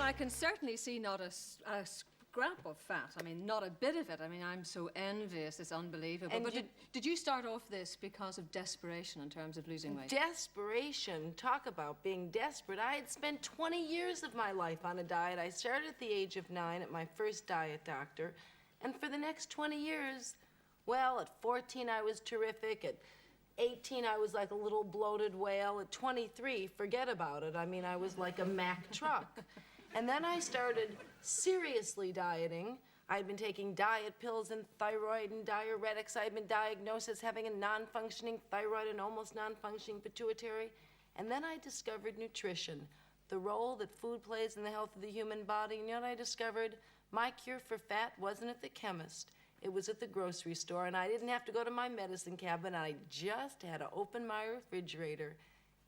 I can certainly see not a scrap of fat. I mean, not a bit of it. I mean, I'm so envious. It's unbelievable. And but did you start off this because of desperation in terms of losing weight? Desperation. Talk about being desperate. I had spent 20 years of my life on a diet. I started at the age of 9 at my first diet doctor. And for the next 20 years, well, at 14, I was terrific. At 18, I was like a little bloated whale. At 23, forget about it. I mean, I was like a Mack truck. And then I started seriously dieting. I'd been taking diet pills and thyroid and diuretics. I'd been diagnosed as having a non-functioning thyroid and almost non-functioning pituitary. And then I discovered nutrition, the role that food plays in the health of the human body. And you know what I discovered? My cure for fat wasn't at the chemist. It was at the grocery store, and I didn't have to go to my medicine cabinet. I just had to open my refrigerator.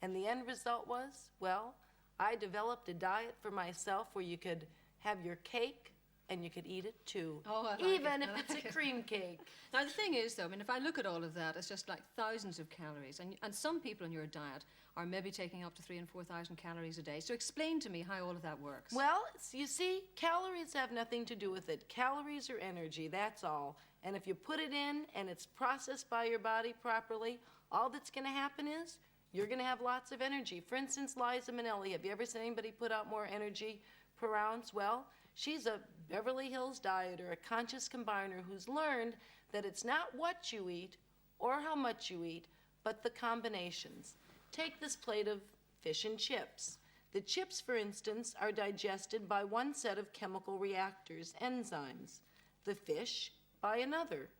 And the end result was, well, I developed a diet for myself where you could have your cake and you could eat it too, even if it's a cream cake. Now, the thing is, though, I mean, if I look at all of that, it's just like thousands of calories. And some people in your diet are maybe taking up to 3,000 and 4,000 calories a day. So explain to me how all of that works. Well, you see, calories have nothing to do with it. Calories are energy, that's all. And if you put it in and it's processed by your body properly, all that's going to happen is you're going to have lots of energy. For instance, Liza Minnelli, have you ever seen anybody put out more energy per ounce? Well, she's a Beverly Hills dieter, a conscious combiner who's learned that it's not what you eat or how much you eat, but the combinations. Take this plate of fish and chips. The chips, for instance, are digested by one set of chemical reactors, enzymes. The fish by another.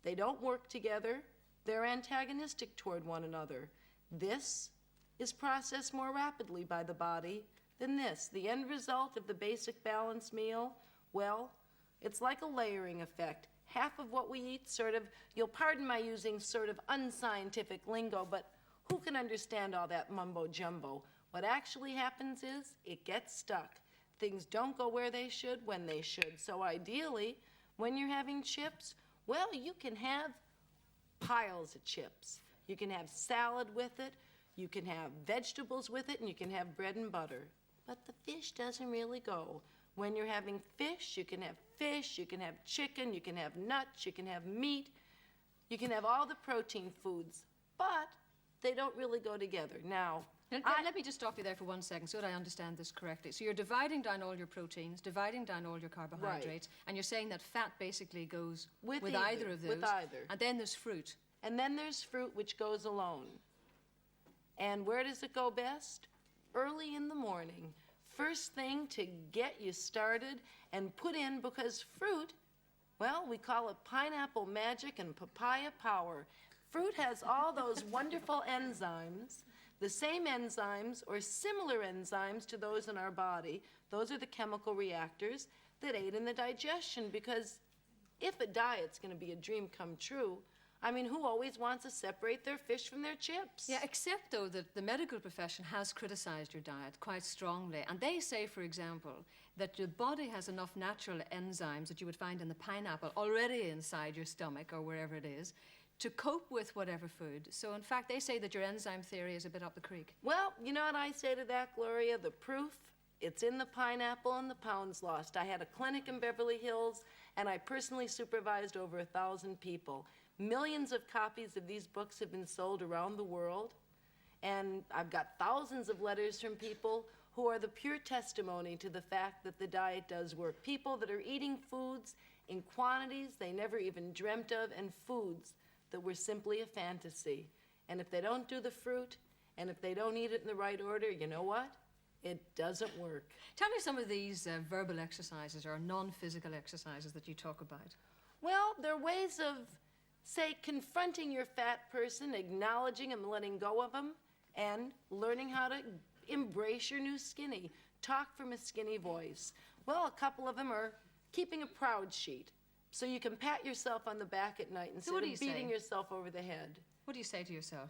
They don't work together. They're antagonistic toward one another. This is processed more rapidly by the body than this. The end result of the basic balanced meal, well, it's like a layering effect. Half of what we eat sort of, you'll pardon my using sort of unscientific lingo, but who can understand all that mumbo jumbo? What actually happens is it gets stuck. Things don't go where they should when they should. So ideally, when you're having chips, well, you can have piles of chips. You can have salad with it, you can have vegetables with it, and you can have bread and butter. But the fish doesn't really go. When you're having fish, you can have chicken, you can have nuts, you can have meat, you can have all the protein foods, but they don't really go together. Now, let me just stop you there for 1 second so that I understand this correctly. So you're dividing down all your proteins, dividing down all your carbohydrates, right, and you're saying that fat basically goes with either, either of those. With either. And then there's fruit. And then there's fruit, which goes alone. And where does it go best? Early in the morning. First thing to get you started and put in, because fruit, well, we call it pineapple magic and papaya power. Fruit has all those wonderful enzymes, the same enzymes or similar enzymes to those in our body. Those are the chemical reactors that aid in the digestion, because if a diet's going to be a dream come true, I mean, who always wants to separate their fish from their chips? Yeah, except, though, that the medical profession has criticized your diet quite strongly. And they say, for example, that your body has enough natural enzymes that you would find in the pineapple already inside your stomach or wherever it is to cope with whatever food. So, in fact, they say that your enzyme theory is a bit up the creek. Well, you know what I say to that, Gloria? The proof, it's in the pineapple and the pounds lost. I had a clinic in Beverly Hills, and I personally supervised over 1,000 people. Millions of copies of these books have been sold around the world, and I've got thousands of letters from people who are the pure testimony to the fact that the diet does work. People that are eating foods in quantities they never even dreamt of, and foods that were simply a fantasy. And if they don't do the fruit, and if they don't eat it in the right order, you know what? It doesn't work. Tell me some of these verbal exercises or non-physical exercises that you talk about. Well, they're ways of, say, confronting your fat person, acknowledging them, letting go of them, and learning how to embrace your new skinny. Talk from a skinny voice. Well, a couple of them are keeping a proud sheet, so you can pat yourself on the back at night instead of beating yourself over the head. What do you say to yourself?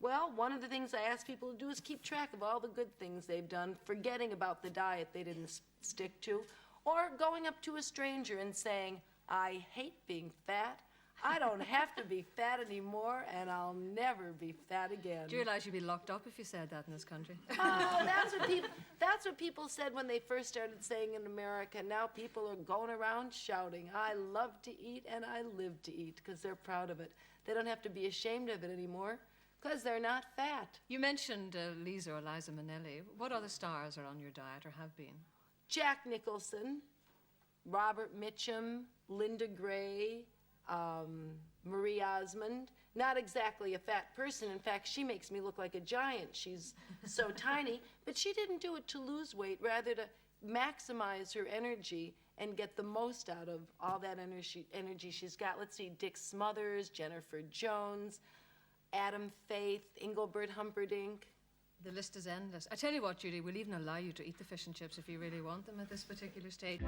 Well, one of the things I ask people to do is keep track of all the good things they've done, forgetting about the diet they didn't stick to, or going up to a stranger and saying, I hate being fat, I don't have to be fat anymore, and I'll never be fat again. Do you realize you'd be locked up if you said that in this country? Oh, that's what people said when they first started saying in America. Now people are going around shouting, I love to eat and I live to eat, because they're proud of it. They don't have to be ashamed of it anymore, because they're not fat. You mentioned Lisa or Liza Minnelli. What other stars are on your diet or have been? Jack Nicholson, Robert Mitchum, Linda Gray, Marie Osmond. Not exactly a fat person. In fact, she makes me look like a giant. She's so tiny. But she didn't do it to lose weight, rather to maximize her energy and get the most out of all that energy she's got. Let's see, Dick Smothers, Jennifer Jones, Adam Faith, Engelbert Humperdinck. The list is endless. I tell you what, Judy, we'll even allow you to eat the fish and chips if you really want them at this particular stage.